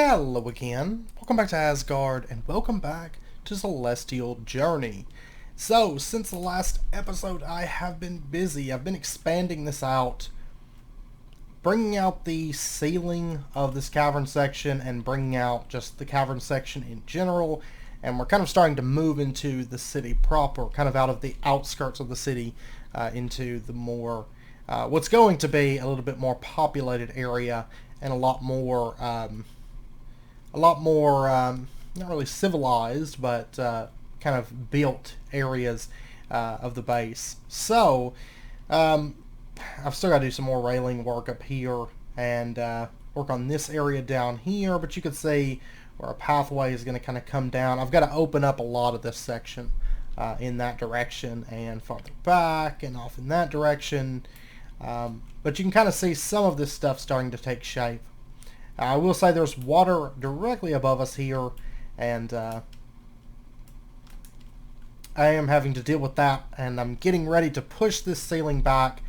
Hello again, welcome back to Asgard, and welcome back to Celestial Journey. So, since the last episode, I have been busy. I've been expanding this out, bringing out the ceiling of this cavern section, and bringing out just the cavern section in general, and we're kind of starting to move into the city proper, kind of out of the outskirts of the city, into the more, what's going to be a little bit more populated area, and a lot more, not really civilized, but kind of built areas of the base. So, I've still got to do some more railing work up here and work on this area down here, but you can see where a pathway is going to kind of come down. I've got to open up a lot of this section in that direction and farther back and off in that direction. But you can kind of see some of this stuff starting to take shape. I will say there's water directly above us here, and I am having to deal with that, and I'm getting ready to push this ceiling back,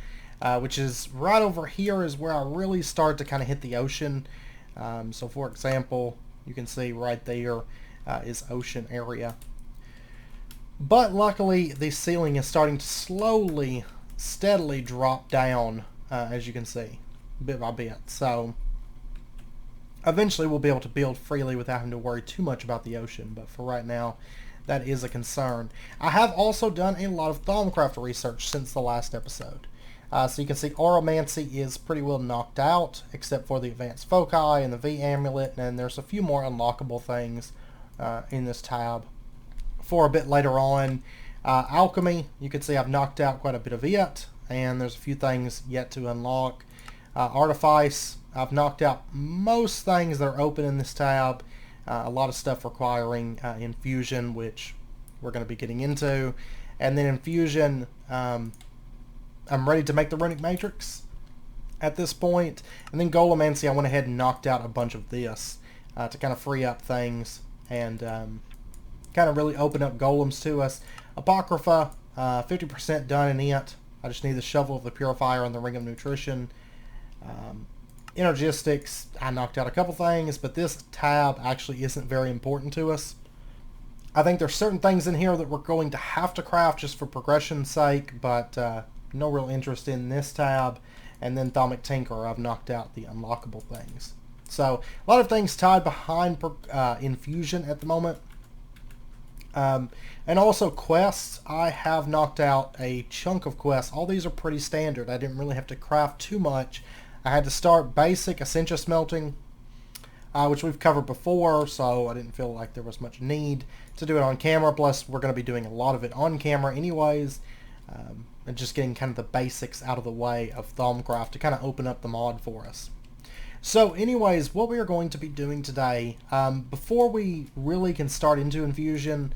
which is right over here is where I really start to kind of hit the ocean. So for example, you can see right there is ocean area. But luckily the ceiling is starting to slowly, steadily drop down, as you can see, bit by bit. So eventually we'll be able to build freely without having to worry too much about the ocean, but for right now that is a concern. I have also done a lot of Thaumcraft research since the last episode. So you can see Oromancy is pretty well knocked out, except for the Advanced Foci and the V Amulet, and there's a few more unlockable things in this tab. For a bit later on, Alchemy, you can see I've knocked out quite a bit of it, and there's a few things yet to unlock. Artifice, I've knocked out most things that are open in this tab. A lot of stuff requiring infusion, which we're going to be getting into. And then infusion, I'm ready to make the runic matrix at this point. And then Golemancy, I went ahead and knocked out a bunch of this to kind of free up things and kind of really open up golems to us. Apocrypha, 50% done in it. I just need the Shovel of the Purifier and the Ring of Nutrition. Energistics, I knocked out a couple things, but this tab actually isn't very important to us. I think there's certain things in here that we're going to have to craft just for progression's sake, but no real interest in this tab. And then Thaumic Tinker, I've knocked out the unlockable things. So a lot of things tied behind infusion at the moment. And also quests, I have knocked out a chunk of quests. All these are pretty standard. I didn't really have to craft too much. I had to start basic Essentia smelting, which we've covered before, so I didn't feel like there was much need to do it on camera. Plus, we're going to be doing a lot of it on camera anyways, and just getting kind of the basics out of the way of Thaumcraft to kind of open up the mod for us. So anyways, what we are going to be doing today, before we really can start into infusion,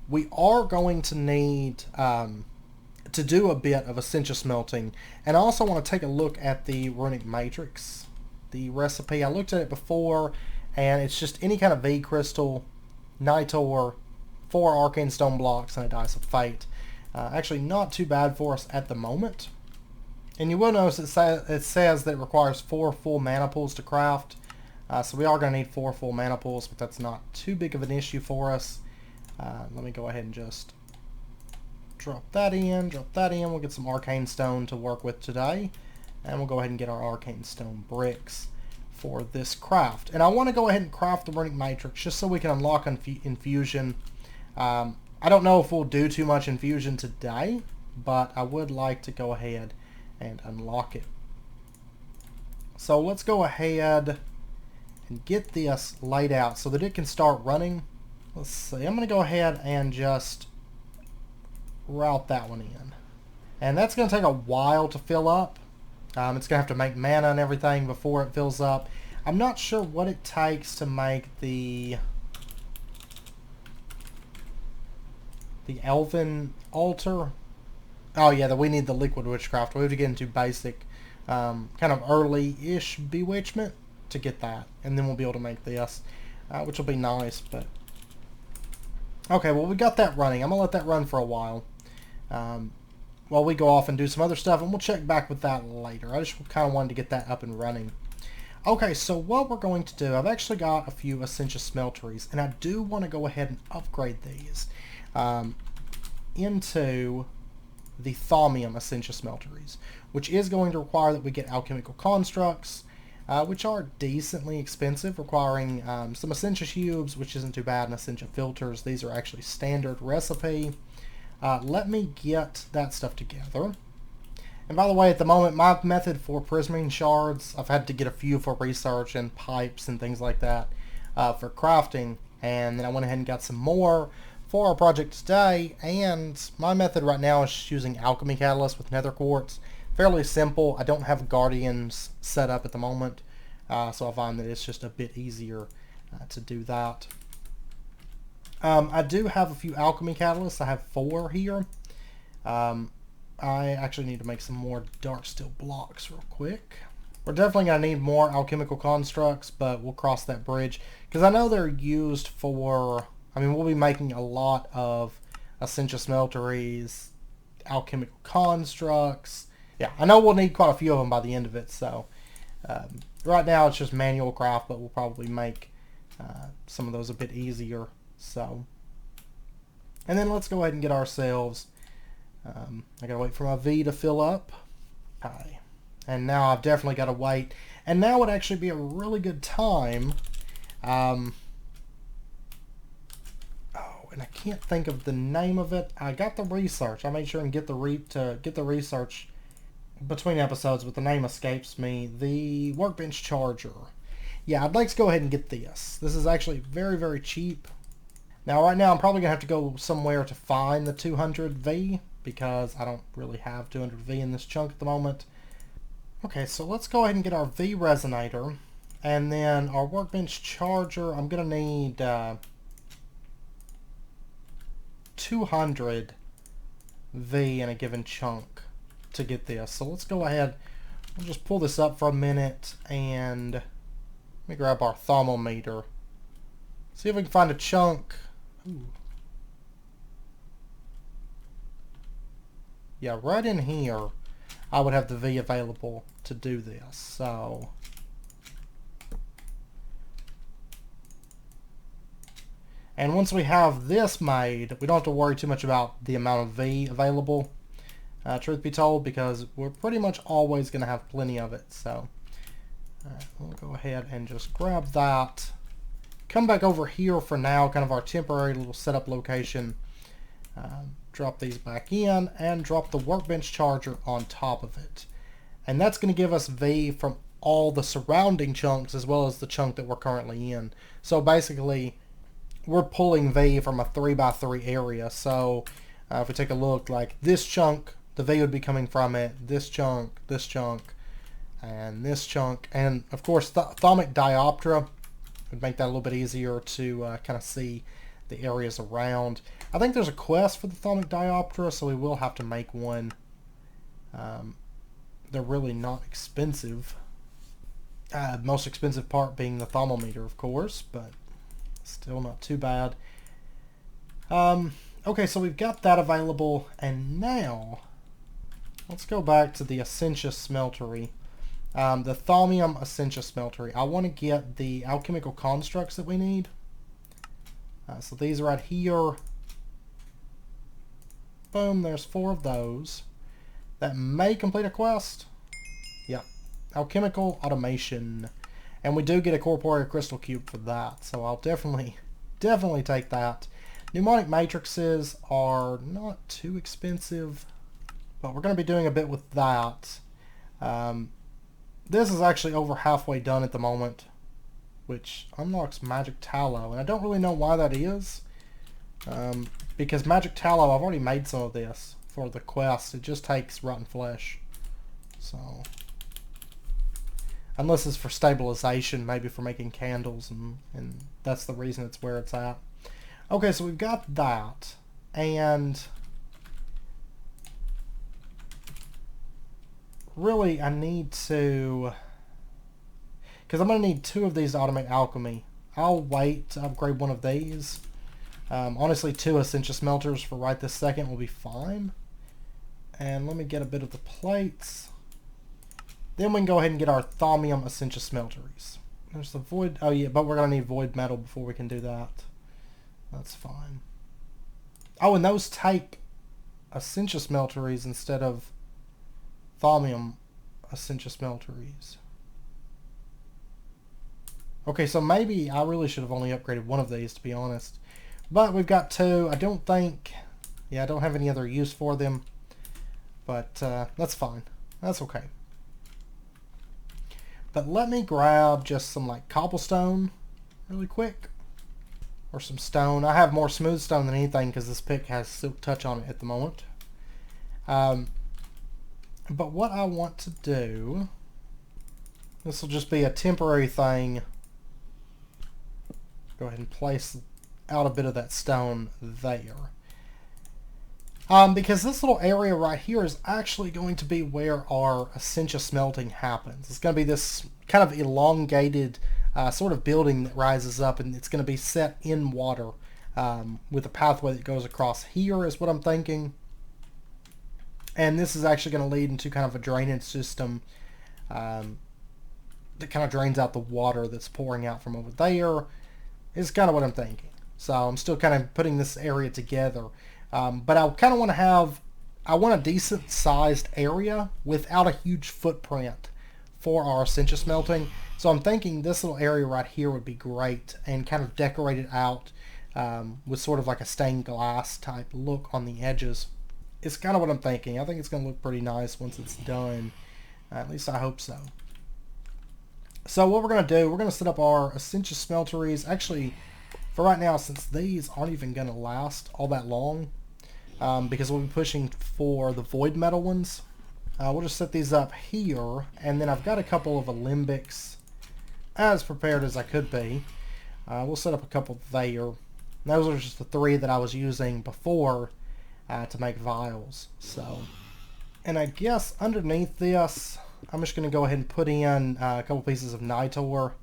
we are going to need to do a bit of Essentia smelting. And I also want to take a look at the runic matrix, the recipe. I looked at it before, and it's just any kind of V crystal, Nitor, 4 arcane stone blocks, and a dice of fate. Actually not too bad for us at the moment. And you will notice it says that it requires 4 full mana pools to craft. So we are going to need 4 full mana pools, but that's not too big of an issue for us. Let me go ahead and just drop that in. We'll get some arcane stone to work with today. And we'll go ahead and get our arcane stone bricks for this craft. And I want to go ahead and craft the runic matrix just so we can unlock infusion. I don't know if we'll do too much infusion today, but I would like to go ahead and unlock it. So let's go ahead and get this laid out so that it can start running. Let's see, I'm going to go ahead and just route that one in. And that's going to take a while to fill up. It's going to have to make mana and everything before it fills up. I'm not sure what it takes to make the elven altar. Oh yeah, we need the liquid witchcraft. We have to get into basic kind of early-ish bewitchment to get that. And then we'll be able to make this, which will be nice. But okay, well we got that running. I'm going to let that run for a while. While we go off and do some other stuff, and we'll check back with that later. I just kind of wanted to get that up and running. Okay, so what we're going to do, I've actually got a few Essentia smelteries, and I do want to go ahead and upgrade these into the Thaumium Essentia smelteries, which is going to require that we get alchemical constructs, which are decently expensive, requiring some Essentia cubes, which isn't too bad, and Essentia filters. These are actually standard recipe. Let me get that stuff together. And by the way, at the moment, my method for prismarine shards, I've had to get a few for research and pipes and things like that for crafting. And then I went ahead and got some more for our project today. And my method right now is using alchemy catalyst with nether quartz. Fairly simple. I don't have guardians set up at the moment. So I find that it's just a bit easier to do that. I do have a few alchemy catalysts. I have 4 here. I actually need to make some more dark steel blocks real quick. We're definitely going to need more alchemical constructs, but we'll cross that bridge. Because I know they're used for... I mean, we'll be making a lot of Essentia smelteries, alchemical constructs. Yeah, I know we'll need quite a few of them by the end of it, so... right now it's just manual craft, but we'll probably make some of those a bit easier. So, and then let's go ahead and get ourselves... I gotta wait for my V to fill up. Okay. And now I've definitely got to wait. And now would actually be a really good time. Oh, and I can't think of the name of it. I got the research. I made sure and get the research between episodes, but the name escapes me. The Workbench charger. Yeah, I'd like to go ahead and get this. This is actually very, very cheap. Now, right now, I'm probably gonna have to go somewhere to find the 200 V, because I don't really have 200 V in this chunk at the moment. Okay, so let's go ahead and get our V resonator, and then our Workbench charger. I'm going to need 200 V in a given chunk to get this. So let's go ahead, we'll just pull this up for a minute, and let me grab our thermometer. See if we can find a chunk. Ooh. Yeah, right in here, I would have the V available to do this. So, and once we have this made, we don't have to worry too much about the amount of V available, truth be told, because we're pretty much always going to have plenty of it. So, we'll go ahead and just grab that. Come back over here for now, kind of our temporary little setup location. Drop these back in and drop the Workbench charger on top of it. And that's going to give us V from all the surrounding chunks as well as the chunk that we're currently in. So basically, we're pulling V from a 3x3 area. So if we take a look, like this chunk, the V would be coming from it, this chunk, and this chunk. And of course, the Thaumic dioptra would make that a little bit easier to kind of see the areas around. I think there's a quest for the Thaumic dioptra, so we will have to make one. They're really not expensive. Most expensive part being the thermometer, of course, but still not too bad. Okay, so we've got that available, and now let's go back to the Essentia smeltery. The Thaumium Essentia smeltery. I want to get the alchemical constructs that we need. So these are right here. Boom, there's 4 of those. That may complete a quest. Yep. Alchemical automation. And we do get a corporeal crystal cube for that. So I'll definitely take that. Pneumonic matrices are not too expensive, but we're going to be doing a bit with that. This is actually over halfway done at the moment, which unlocks magic tallow, and I don't really know why that is, because magic tallow, I've already made some of this for the quest. It just takes rotten flesh, so unless it's for stabilization, maybe for making candles, and that's the reason it's where it's at. Okay, so we've got that, and really I need to, because I'm going to need 2 of these to automate alchemy. I'll wait to upgrade one of these. Honestly, 2 Essentia smelters for right this second will be fine. And let me get a bit of the plates. Then we can go ahead and get our Thaumium Essentia smelteries. There's the void. Oh yeah, but we're gonna need void metal before we can do that. That's fine. Oh, and those take Essentia smelteries instead of Thaumium Essentia smelteries. Okay, so maybe I really should have only upgraded one of these, to be honest. But we've got two. I don't think... Yeah, I don't have any other use for them. But that's fine. That's okay. But let me grab just some like cobblestone really quick. Or some stone. I have more smooth stone than anything because this pick has silk touch on it at the moment. But what I want to do... This will just be a temporary thing. Go ahead and place out a bit of that stone there. Because this little area right here is actually going to be where our Essentia smelting happens. It's going to be this kind of elongated sort of building that rises up, and it's going to be set in water with a pathway that goes across here is what I'm thinking. And this is actually going to lead into kind of a drainage system that kind of drains out the water that's pouring out from over there. Is kind of what I'm thinking. So I'm still kind of putting this area together. But I kind of want to have, I want a decent sized area without a huge footprint for our Essentia smelting. So I'm thinking this little area right here would be great and kind of decorate it out with sort of like a stained glass type look on the edges. It's kind of what I'm thinking. I think it's going to look pretty nice once it's done. At least I hope so. So what we're going to do, we're going to set up our Essentia smelteries. Actually, for right now, since these aren't even going to last all that long, because we'll be pushing for the void metal ones, we'll just set these up here. And then I've got a couple of alembics as prepared as I could be. We'll set up a couple there. Those are just the three that I was using before to make vials. So, and I guess underneath this, I'm just going to go ahead and put in a couple pieces of nitor,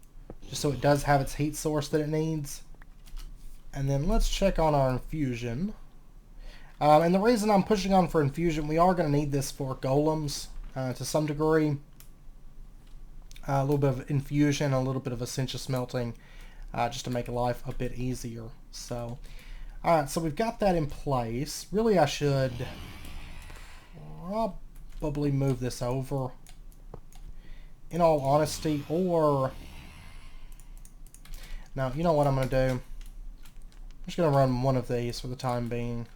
just so it does have its heat source that it needs. And then let's check on our infusion. And the reason I'm pushing on for infusion, we are going to need this for golems to some degree. A little bit of infusion, a little bit of Essentia smelting, just to make life a bit easier. So, alright, so we've got that in place. Really, I should probably move this over, in all honesty, or... Now, you know what I'm going to do? I'm just going to run one of these for the time being.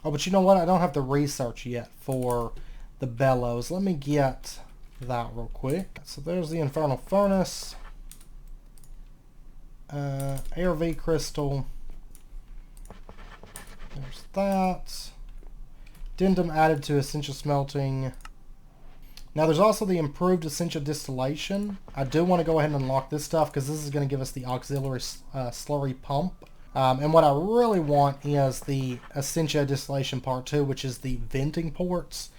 Oh, but you know what? I don't have the research yet for the bellows. Let me get that real quick. So there's the infernal furnace. ARV crystal. There's that. Addendum added to Essentia smelting. Now there's also the improved Essentia distillation. I do want to go ahead and unlock this stuff because this is going to give us the auxiliary slurry pump. And what I really want is the Essentia distillation part 2, which is the venting ports.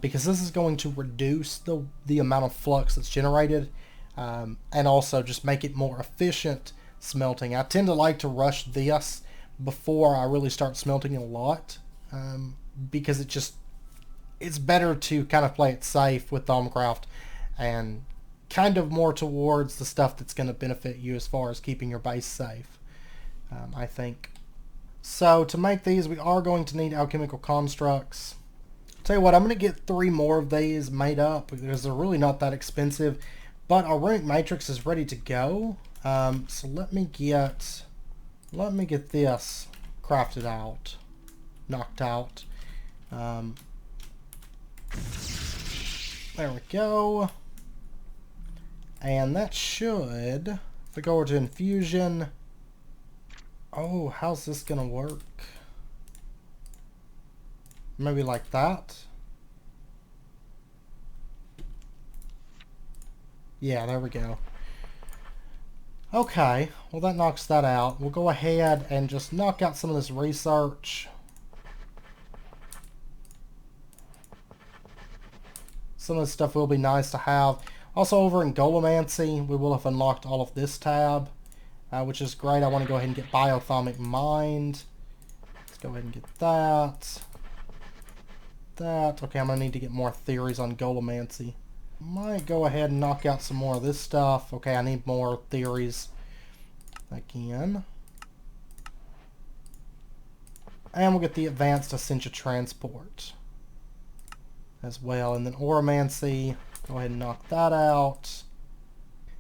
Because this is going to reduce the amount of flux that's generated. And also just make it more efficient smelting. I tend to like to rush this before I really start smelting a lot. Because it's better to kind of play it safe with Thaumcraft and kind of more towards the stuff that's going to benefit you as far as keeping your base safe, I think. So to make these, we are going to need alchemical constructs. Tell you what, I'm going to get 3 more of these made up because they're really not that expensive. But our runic matrix is ready to go. So let me get this crafted out, knocked out. There we go. And that should, if we go over to infusion, oh, how's this gonna work? Maybe like that? Yeah, there we go. Okay, well that knocks that out. We'll go ahead and just knock out some of this research. Some of this stuff will be nice to have. Also over in Golemancy, we will have unlocked all of this tab, which is great. I want to go ahead and get Biothomic Mind. Let's go ahead and get that. Okay, I'm going to need to get more theories on Golemancy. Might go ahead and knock out some more of this stuff. Okay, I need more theories again. And we'll get the advanced Essentia transport as well. And then oromancy, go ahead and knock that out.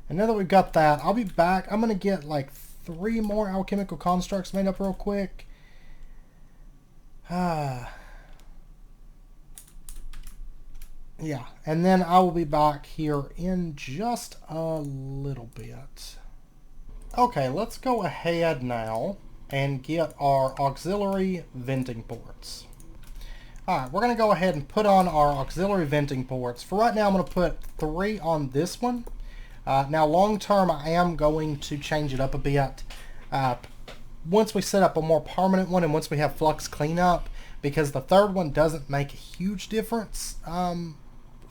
And now that we've got that, I'll be back. I'm going to get like 3 more alchemical constructs made up real quick. Yeah, and then I will be back here in just a little bit. Okay, let's go ahead now and get our auxiliary venting ports. Alright, we're going to go ahead and put on our auxiliary venting ports. For right now, I'm going to put 3 on this one. Now, long term, I am going to change it up a bit. Once we set up a more permanent one and once we have flux cleanup, because the third one doesn't make a huge difference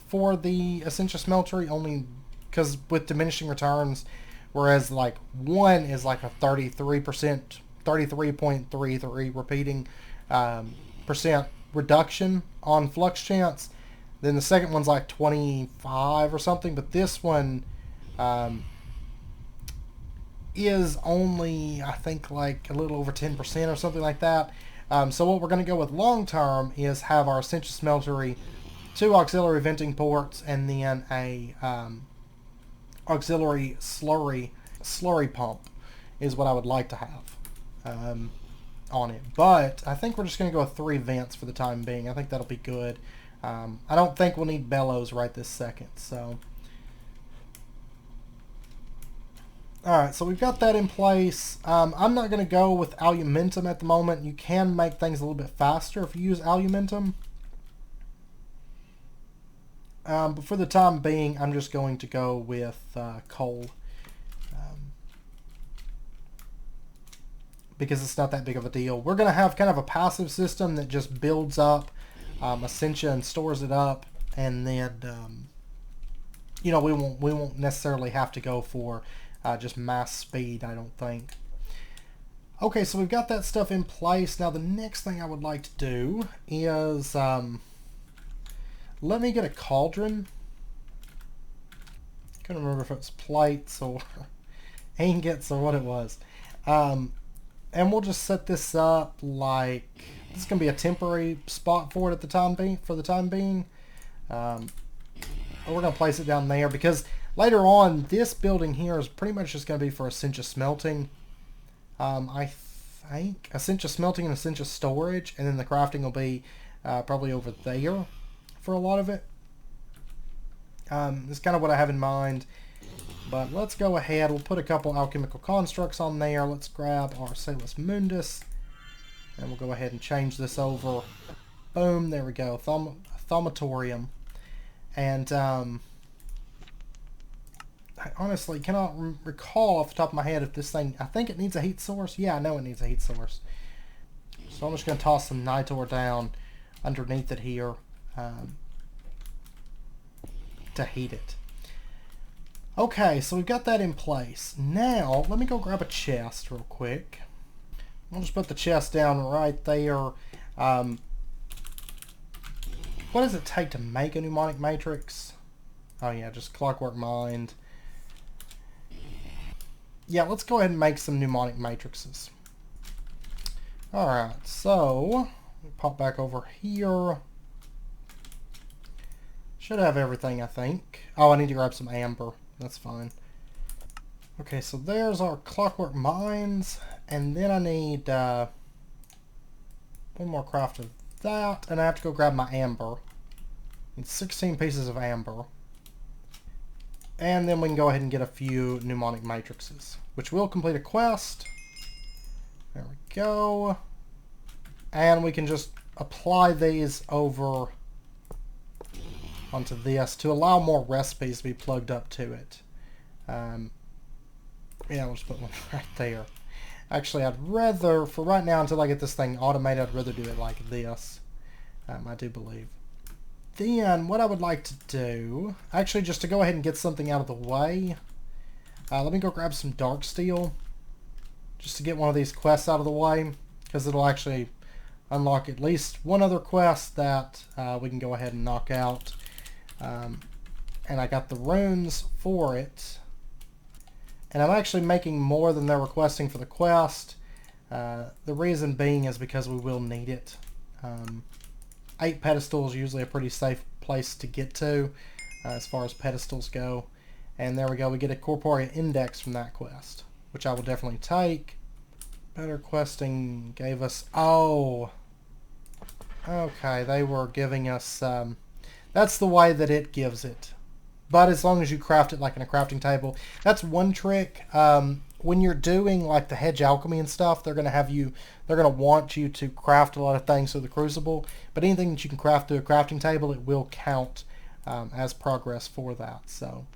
for the Essentia smeltery, only because with diminishing returns, whereas like 1 is like a 33.33 repeating percent reduction on flux chance, then the second one's like 25 or something, but this one is only, I think, like a little over 10% or something like that. So what we're going to go with long term is have our Essentia smeltery, 2 auxiliary venting ports, and then a auxiliary slurry pump is what I would like to have on it. But I think we're just going to go with 3 vents for the time being. I think that'll be good. I don't think we'll need bellows right this second. So, alright, so we've got that in place. I'm not going to go with alumentum at the moment. You can make things a little bit faster if you use alumentum. But for the time being, I'm just going to go with coal. Because it's not that big of a deal. We're going to have kind of a passive system that just builds up Essentia and stores it up. And then, you know, we won't necessarily have to go for just mass speed, I don't think. Okay, so we've got that stuff in place. Now the next thing I would like to do is let me get a cauldron. Couldn't remember if it was plates or ingots or what it was. And we'll just set this up like this is going to be a temporary spot for it at the time being. We're going to place it down there because later on this building here is pretty much just going to be for Essentia smelting. I think Essentia smelting and Essentia storage, and then the crafting will be probably over there for a lot of it. That's kind of what I have in mind. But let's go ahead. We'll put a couple alchemical constructs on there. Let's grab our Salus Mundus. And we'll go ahead and change this over. Boom. There we go. Thaumatorium. And I honestly cannot recall off the top of my head if this thing... I think it needs a heat source. Yeah, I know it needs a heat source. So I'm just going to toss some Nitor down underneath it here to heat it. Okay, so we've got that in place. Now, let me go grab a chest real quick. I'll just put the chest down right there. What does it take to make a mnemonic matrix? Oh yeah, just Clockwork Mind. Yeah, let's go ahead and make some mnemonic matrices. Alright, so pop back over here. Should have everything, I think. Oh, I need to grab some amber. That's fine. Okay, so there's our Clockwork Mines, and then I need one more craft of that, and I have to go grab my amber. Need 16 pieces of amber. And then we can go ahead and get a few mnemonic matrices, which will complete a quest. There we go. And we can just apply these over onto this to allow more recipes to be plugged up to it. Yeah, we'll just put one right there. Actually, I'd rather, for right now, until I get this thing automated, I'd rather do it like this. I do believe. Then, what I would like to do, actually, just to go ahead and get something out of the way, let me go grab some dark steel, just to get one of these quests out of the way, because it'll actually unlock at least one other quest that we can go ahead and knock out. And and I got the runes for it. And I'm actually making more than they're requesting for the quest. The reason being is because we will need it. 8 pedestals is usually a pretty safe place to get to as far as pedestals go. And there we go, we get a corporeal index from that quest, which I will definitely take. Better questing gave us... Oh! Okay, they were giving us... that's the way that it gives it. But as long as you craft it like in a crafting table. That's one trick. When you're doing like the hedge alchemy and stuff, they're going to want you to craft a lot of things through the crucible. But anything that you can craft through a crafting table, it will count as progress for that. So,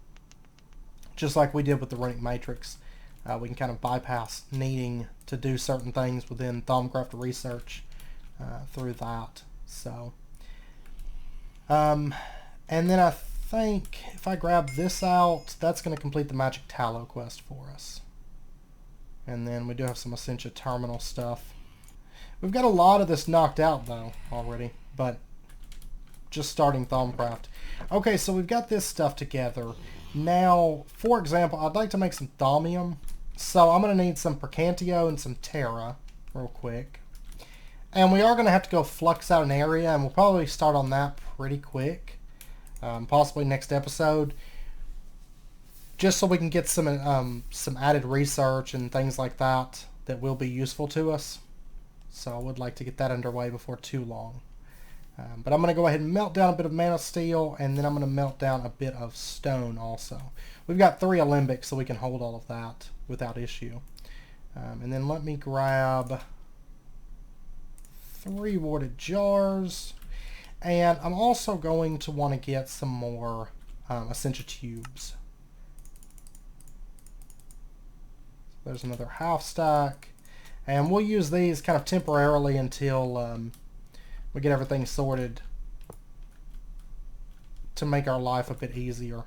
just like we did with the runic matrix, we can kind of bypass needing to do certain things within Thaumcraft research through that. So, and then I think if I grab this out, that's going to complete the magic tallow quest for us. And then we do have some Essentia terminal stuff. We've got a lot of this knocked out though already, but just starting Thaumcraft. Okay, so we've got this stuff together. Now, for example, I'd like to make some Thaumium. So I'm going to need some Percantio and some Terra real quick. And we are going to have to go flux out an area, and we'll probably start on that pretty quick. Possibly next episode. Just so we can get some added research and things like that that will be useful to us. So I would like to get that underway before too long. But I'm going to go ahead and melt down a bit of mana steel, and then I'm going to melt down a bit of stone also. We've got 3 alembics, so we can hold all of that without issue. And then let me grab 3 warded jars. And I'm also going to want to get some more Essentia tubes. There's another half stack. And we'll use these kind of temporarily until we get everything sorted to make our life a bit easier.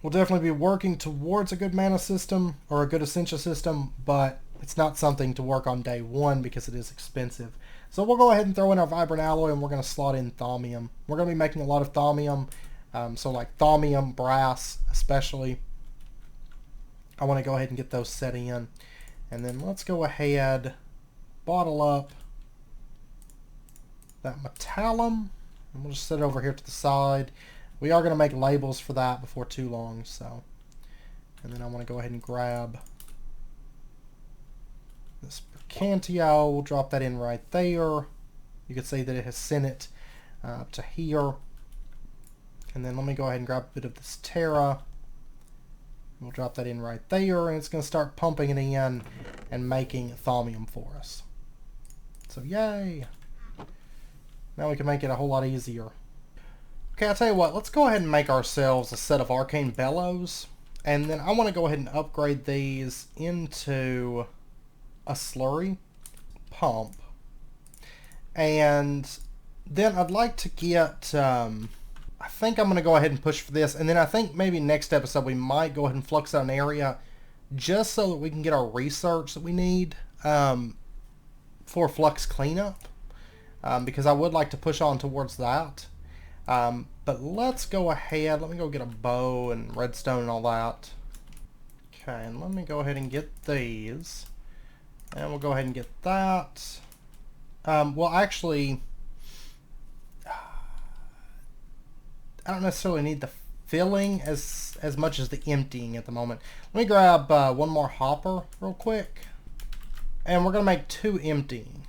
We'll definitely be working towards a good mana system or a good Essentia system, but it's not something to work on day one because it is expensive. So we'll go ahead and throw in our vibrant alloy, and we're going to slot in Thaumium. We're going to be making a lot of Thaumium, so like Thaumium, brass especially. I want to go ahead and get those set in. And then let's go ahead, bottle up that metallum, and we'll just set it over here to the side. We are going to make labels for that before too long, so. And then I want to go ahead and grab this Percantio. We'll drop that in right there. You can see that it has sent it to here. And then let me go ahead and grab a bit of this Terra. We'll drop that in right there, and it's going to start pumping it in and making Thaumium for us. So yay! Now we can make it a whole lot easier. Okay, I'll tell you what, let's go ahead and make ourselves a set of arcane bellows, and then I want to go ahead and upgrade these into a slurry pump. And then I'd like to get... I think I'm going to go ahead and push for this, and then I think maybe next episode we might go ahead and flux out an area just so that we can get our research that we need for flux cleanup, because I would like to push on towards that. But let's go ahead, let me go get a bow and redstone and all that. Okay, and let me go ahead and get these, and we'll go ahead and get that. Well, actually... I don't necessarily need the filling as much as the emptying at the moment. Let me grab one more hopper real quick. And we're going to make 2 emptying.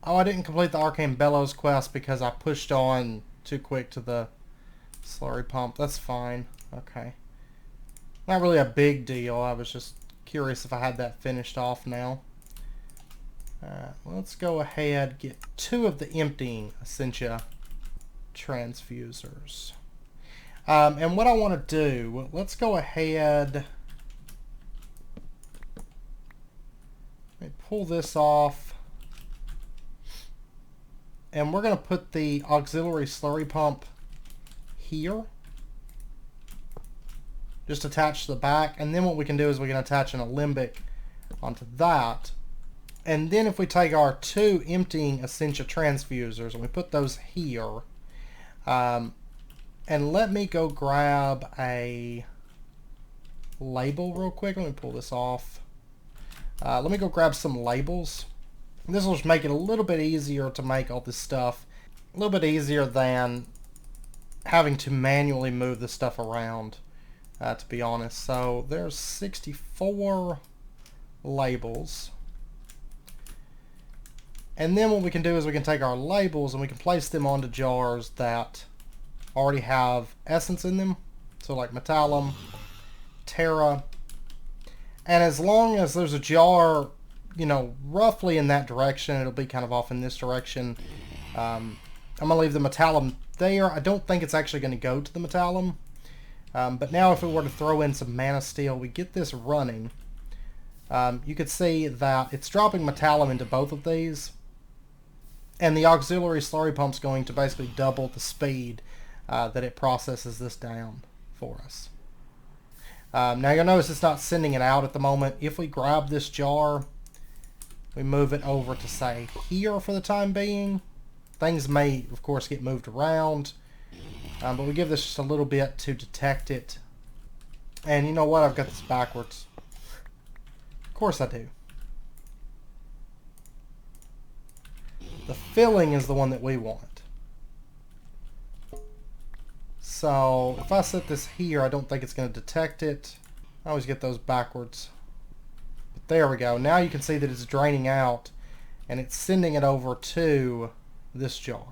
Oh, I didn't complete the Arcane Bellows quest because I pushed on too quick to the slurry pump. That's fine. Okay. Not really a big deal. I was just curious if I had that finished off now. Let's go ahead, get 2 of the emptying Essentia transfusers. And what I want to do, let's go ahead, let me pull this off, and we're going to put the auxiliary slurry pump here, just attach to the back, and then what we can do is we can attach an alembic onto that, and then if we take our 2 emptying Essentia transfusers and we put those here, And let me go grab a label real quick. Let me pull this off. Let me go grab some labels. This will just make it a little bit easier to make all this stuff. A little bit easier than having to manually move this stuff around, to be honest. So there's 64 labels. And then what we can do is we can take our labels and we can place them onto jars that already have essence in them. So like metallum, terra. And as long as there's a jar, you know, roughly in that direction, it'll be kind of off in this direction. I'm going to leave the metallum there. I don't think it's actually going to go to the metallum. But now if we were to throw in some mana steel, we get this running. You could see that it's dropping metallum into both of these. And the auxiliary slurry pump's going to basically double the speed that it processes this down for us. Now you'll notice it's not sending it out at the moment. If we grab this jar, we move it over to say here for the time being. Things may of course get moved around, but we give this just a little bit to detect it. And you know what, I've got this backwards. Of course I do. The filling is the one that we want. So if I set this here, I don't think it's going to detect it. I always get those backwards. But there we go. Now you can see that it's draining out and it's sending it over to this jar.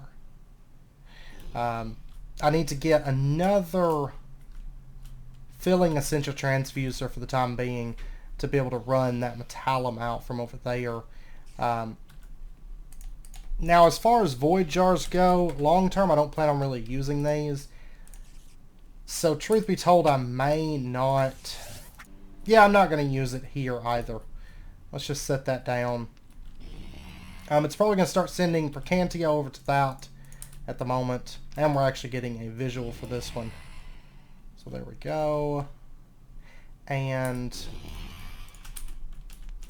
I need to get another filling Essentia transfuser for the time being to be able to run that metallum out from over there. Now as far as void jars go, long term I don't plan on really using these. So truth be told, I may not... Yeah, I'm not going to use it here either. Let's just set that down. It's probably going to start sending Percantia over to that at the moment. And we're actually getting a visual for this one. So there we go. And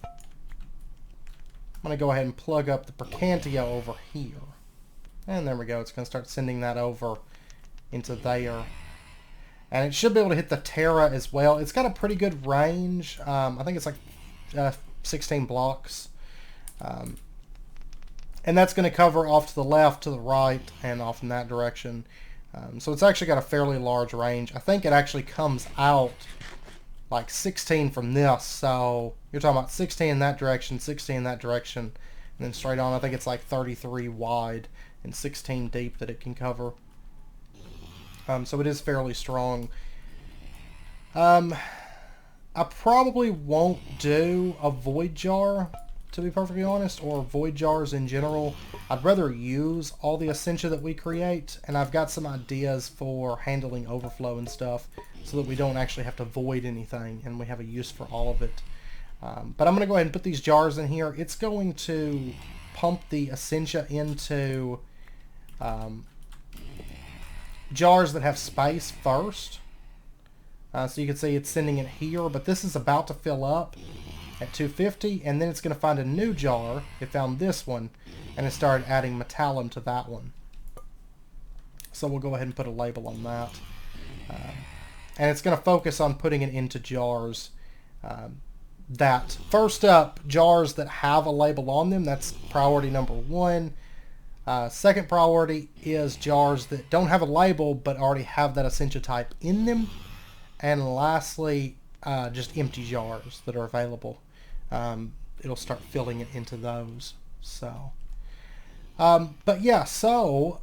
I'm going to go ahead and plug up the Percantia over here. And there we go. It's going to start sending that over into there. And it should be able to hit the Terra as well. It's got a pretty good range. I think it's like 16 blocks. And that's going to cover off to the left, to the right, and off in that direction. So it's actually got a fairly large range. I think it actually comes out like 16 from this. So you're talking about 16 in that direction, 16 in that direction, and then straight on. I think it's like 33 wide and 16 deep that it can cover. So it is fairly strong. I probably won't do a void jar, to be perfectly honest, or void jars in general. I'd rather use all the Essentia that we create, and I've got some ideas for handling overflow and stuff so that we don't actually have to void anything and we have a use for all of it. But I'm going to go ahead and put these jars in here. It's going to pump the Essentia into jars that have space first. So you can see it's sending it here, but this is about to fill up at 250, and then it's going to find a new jar. It found this one, and it started adding metallum to that one. So we'll go ahead and put a label on that. And it's going to focus on putting it into jars that, first up, jars that have a label on them. That's priority number 1. Second priority is jars that don't have a label but already have that Essentia type in them. And lastly, just empty jars that are available. It'll start filling it into those. So, but yeah, so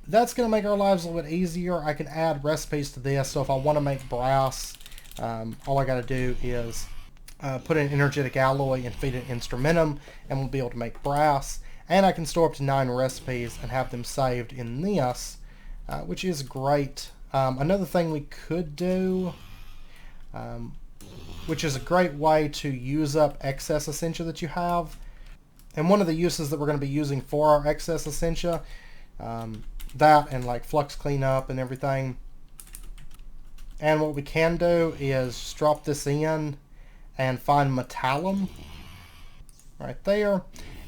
that's going to make our lives a little bit easier. I can add recipes to this. So if I want to make brass, all I got to do is put in energetic alloy and feed it instrumentum, and we'll be able to make brass. And I can store up to 9 recipes and have them saved in this, which is great. Another thing we could do, which is a great way to use up excess Essentia that you have, and one of the uses that we're going to be using for our excess Essentia, that and like flux cleanup and everything. And what we can do is just drop this in and find metallum right there.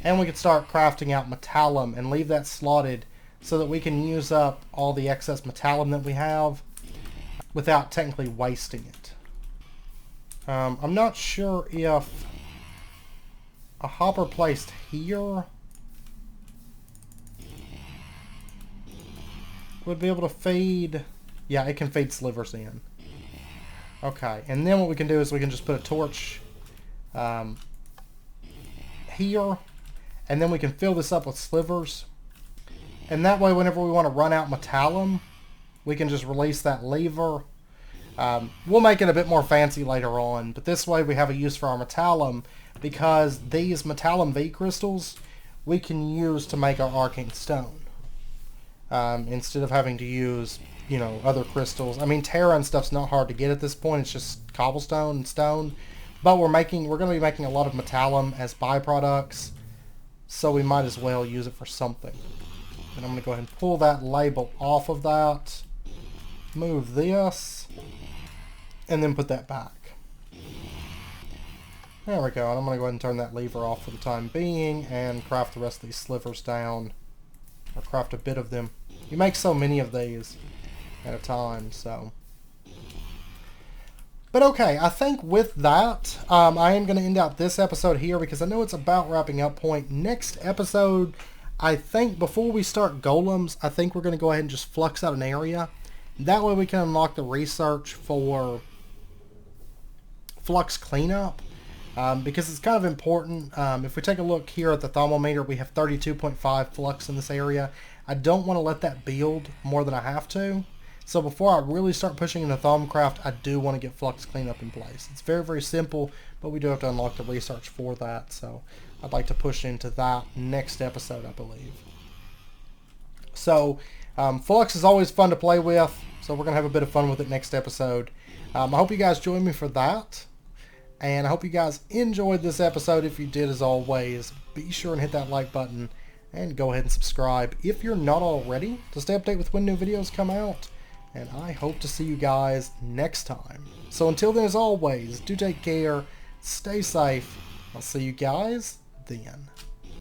And we can start crafting out metallum and leave that slotted so that we can use up all the excess metallum that we have without technically wasting it. I'm not sure if a hopper placed here would be able to feed. Yeah, it can feed slivers in. Okay, and then what we can do is we can just put a torch here, and then we can fill this up with slivers. And that way, whenever we want to run out metallum, we can just release that lever. We'll make it a bit more fancy later on, but this way we have a use for our metallum, because these metallum V crystals we can use to make our arcane stone. Instead of having to use, you know, other crystals. I mean, Terra and stuff's not hard to get at this point. It's just cobblestone and stone. But we're going to be making a lot of metallum as byproducts, so we might as well use it for something. And I'm going to go ahead and pull that label off of that, move this, and then put that back. There we go. And I'm going to go ahead and turn that lever off for the time being and craft the rest of these slivers down, or craft a bit of them. You make so many of these at a time, so. But okay, I think with that, I am going to end out this episode here because I know it's about wrapping up point. Next episode, I think before we start golems, I think we're going to go ahead and just flux out an area. That way we can unlock the research for flux cleanup, because it's kind of important. If we take a look here at the thermometer, we have 32.5 flux in this area. I don't want to let that build more than I have to. So before I really start pushing into Thaumcraft, I do want to get flux cleanup in place. It's very, very simple, but we do have to unlock the research for that. So I'd like to push into that next episode, I believe. So flux is always fun to play with, so we're going to have a bit of fun with it next episode. I hope you guys join me for that. And I hope you guys enjoyed this episode. If you did, as always, be sure and hit that like button and go ahead and subscribe if you're not already to stay updated with when new videos come out. And I hope to see you guys next time. So until then, as always, do take care, stay safe. I'll see you guys then.